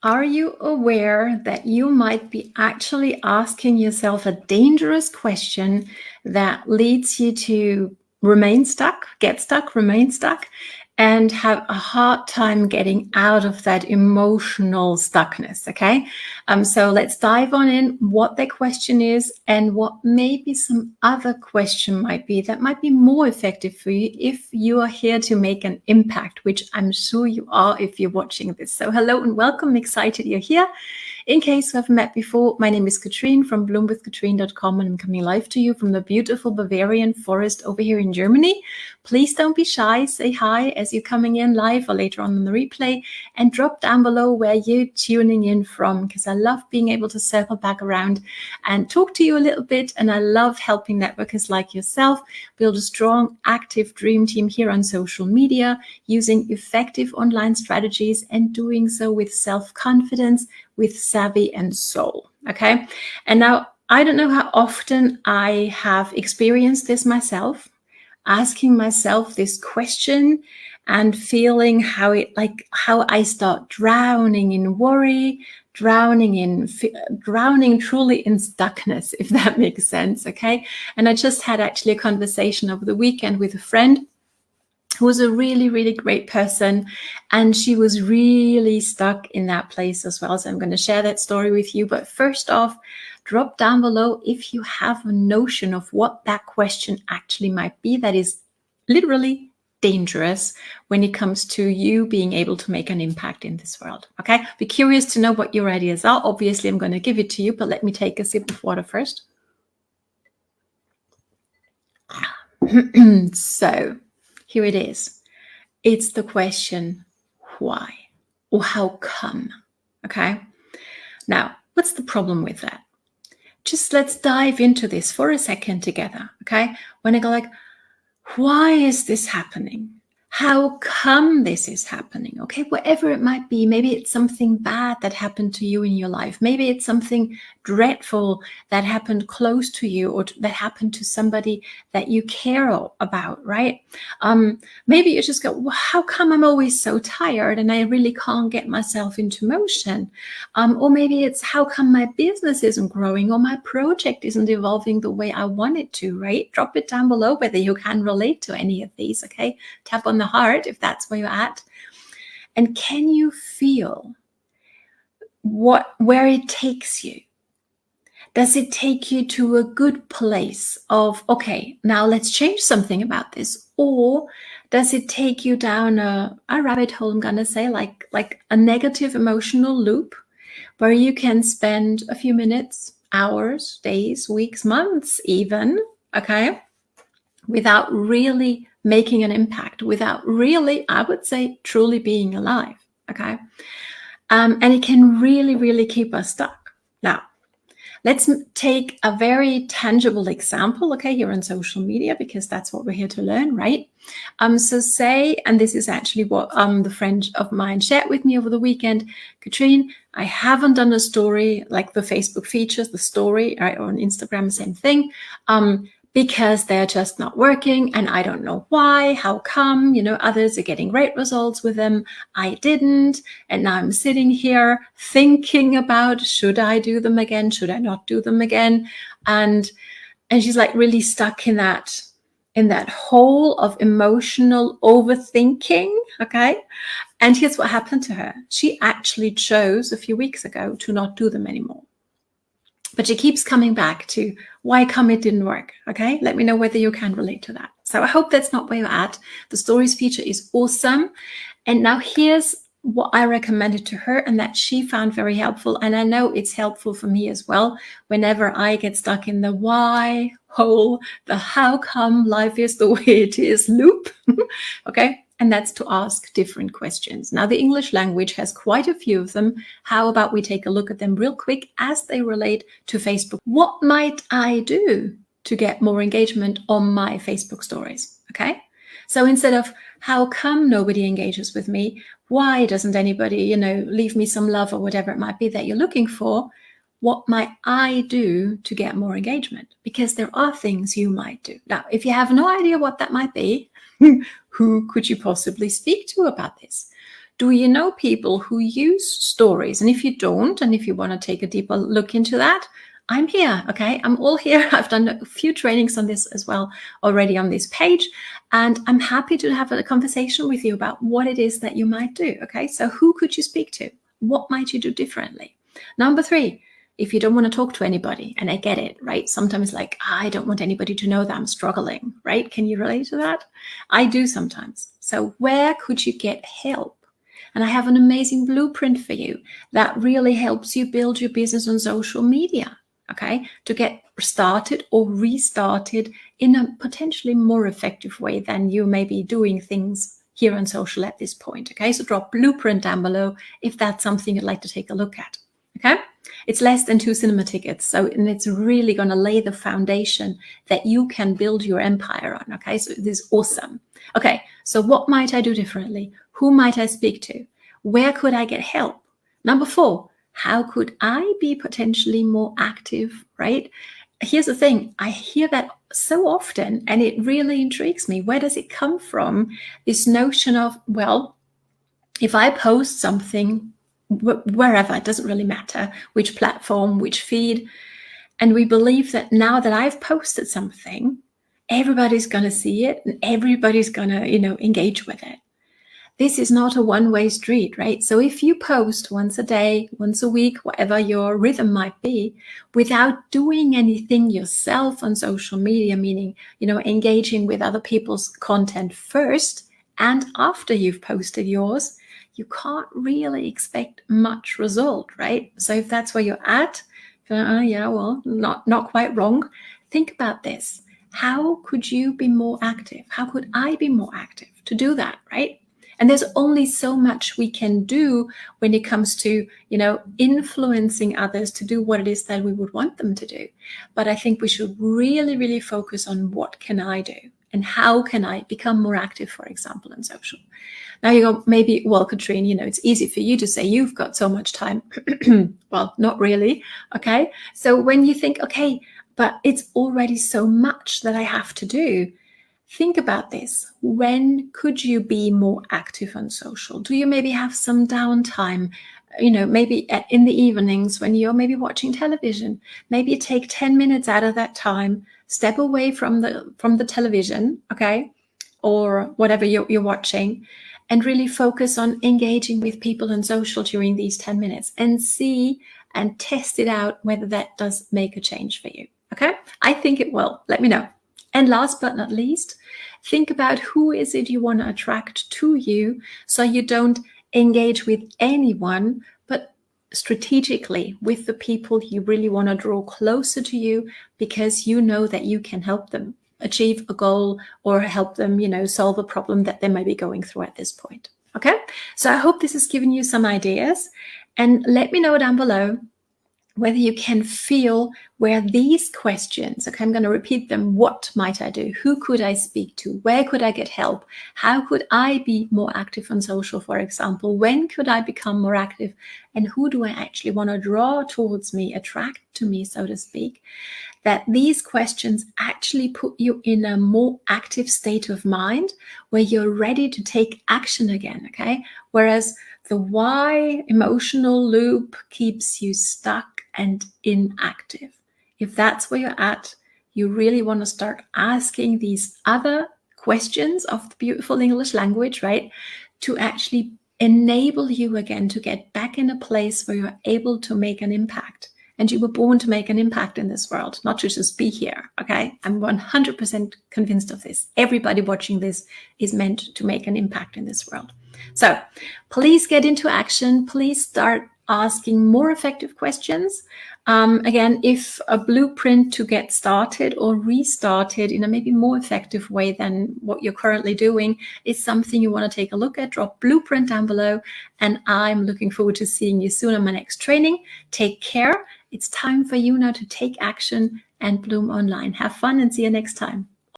Are you aware that you might be actually asking yourself a dangerous question that leads you to get stuck, remain stuck, and have a hard time getting out of that emotional stuckness? Okay. So let's dive on in what the question is and what maybe some other question might be that might be more effective for you if you are here to make an impact, which I'm sure you are if you're watching this. So hello and welcome. Excited you're here. In case you haven't met before, my name is Katrine from bloomwithkatrine.com, and I'm coming live to you from the beautiful Bavarian forest over here in Germany. Please don't be shy. Say hi as you're coming in live or later on in the replay, and drop down below where you're tuning in from, because I love being able to circle back around and talk to you a little bit. And I love helping networkers like yourself build a strong, active dream team here on social media, using effective online strategies and doing so with self-confidence, with savvy and soul. Okay. And now I don't know how often I have experienced this myself, asking myself this question and feeling how I start drowning in worry, drowning truly in stuckness, if that makes sense. Okay. And I just had actually a conversation over the weekend with a friend who was a really, really great person. And she was really stuck in that place as well. So I'm going to share that story with you. But first off, drop down below if you have a notion of what that question actually might be that is literally dangerous when it comes to you being able to make an impact in this world. Okay, be curious to know what your ideas are. Obviously, I'm going to give it to you, but let me take a sip of water first. So here it is. It's the question, why or how come? Okay. Now, what's the problem with that? Just let's dive into this for a second together. Okay. When I go like, why is this happening? How come this is happening? Okay, whatever it might be, maybe it's something bad that happened to you in your life. Maybe it's something dreadful that happened close to you or that happened to somebody that you care about, right? Maybe you just go, well, how come I'm always so tired and I really can't get myself into motion? Or maybe it's how come my business isn't growing or my project isn't evolving the way I want it to, right? Drop it down below whether you can relate to any of these, okay? Tap on the heart if that's where you're at. And can you feel where it takes you? Does it take you to a good place of, okay, now let's change something about this? Or does it take you down a rabbit hole, I'm going to say, like a negative emotional loop where you can spend a few minutes, hours, days, weeks, months even, okay, without really making an impact, without really, I would say, truly being alive, okay? And it can really, really keep us stuck. Now, let's take a very tangible example, okay, here on social media, because that's what we're here to learn, right? So say, and this is actually what the friend of mine shared with me over the weekend, Katrine, I haven't done a story like the Facebook features, the story, right, or on Instagram, same thing, because they're just not working and I don't know why, how come, others are getting great results with them. I didn't. And now I'm sitting here thinking about, should I do them again? Should I not do them again? And she's like really stuck in that hole of emotional overthinking. Okay. And here's what happened to her. She actually chose a few weeks ago to not do them anymore. But she keeps coming back to why come it didn't work. Okay, let me know whether you can relate to that. So I hope that's not where you're at. The stories feature is awesome. And now here's what I recommended to her and that she found very helpful. And I know it's helpful for me as well whenever I get stuck in the why hole, the how come life is the way it is loop. Okay. And that's to ask different questions. Now, the English language has quite a few of them. How about we take a look at them real quick as they relate to Facebook? What might I do to get more engagement on my Facebook stories? Okay. So instead of how come nobody engages with me, why doesn't anybody, leave me some love or whatever it might be that you're looking for, what might I do to get more engagement? Because there are things you might do. Now, if you have no idea what that might be, who could you possibly speak to about this? Do you know people who use stories? And if you don't, and if you want to take a deeper look into that, I'm here, okay? I'm all here. I've done a few trainings on this as well already on this page, and I'm happy to have a conversation with you about what it is that you might do, okay? So who could you speak to? What might you do differently? Number 3, if you don't want to talk to anybody, and I get it, right? Sometimes like, I don't want anybody to know that I'm struggling, right? Can you relate to that? I do sometimes. So where could you get help? And I have an amazing blueprint for you that really helps you build your business on social media, okay, to get started or restarted in a potentially more effective way than you may be doing things here on social at this point, okay? So drop blueprint down below if that's something you'd like to take a look at, okay? It's less than 2 cinema tickets, so and it's really going to lay the foundation that you can build your empire on, okay? So this is awesome. Okay, so what might I do differently? Who might I speak to? Where could I get help? Number 4, how could I be potentially more active, right? Here's the thing, I hear that so often and it really intrigues me. Where does it come from? This notion of, well, if I post something wherever, it doesn't really matter which platform, which feed, and we believe that now that I've posted something, everybody's going to see it and everybody's going to, engage with it. This is not a one-way street, right? So if you post once a day, once a week, whatever your rhythm might be, without doing anything yourself on social media, meaning, engaging with other people's content first and after you've posted yours, you can't really expect much result, right? So if that's where you're at, not quite wrong. Think about this. How could you be more active? How could I be more active to do that, right? And there's only so much we can do when it comes to, influencing others to do what it is that we would want them to do. But I think we should really, really focus on what can I do and how can I become more active, for example, on social. Now you go, maybe, well, Katrine, it's easy for you to say you've got so much time. Well, not really. Okay. So when you think, okay, but it's already so much that I have to do, think about this. When could you be more active on social? Do you maybe have some downtime? Maybe in the evenings when you're maybe watching television, maybe you take 10 minutes out of that time, step away from the television, okay, or whatever you're watching, and really focus on engaging with people on social during these 10 minutes and see and test it out whether that does make a change for you, okay? I think it will. Let me know. And last but not least, think about who is it you want to attract to you so you don't engage with anyone, but strategically with the people you really want to draw closer to you because you know that you can help them achieve a goal or help them, solve a problem that they might be going through at this point. Okay, so I hope this has given you some ideas, and let me know down below whether you can feel where these questions, okay, I'm going to repeat them. What might I do? Who could I speak to? Where could I get help? How could I be more active on social, for example? When could I become more active? And who do I actually want to draw towards me, attract to me, so to speak? That these questions actually put you in a more active state of mind where you're ready to take action again, okay? Whereas the why emotional loop keeps you stuck and inactive. If that's where you're at, you really want to start asking these other questions of the beautiful English language, right? To actually enable you again to get back in a place where you're able to make an impact. And you were born to make an impact in this world, not to just be here, okay? I'm 100% convinced of this. Everybody watching this is meant to make an impact in this world. So please get into action. Please start asking more effective questions. Again, if a blueprint to get started or restarted in a maybe more effective way than what you're currently doing is something you want to take a look at, drop blueprint down below. And I'm looking forward to seeing you soon on my next training. Take care. It's time for you now to take action and bloom online. Have fun and see you next time.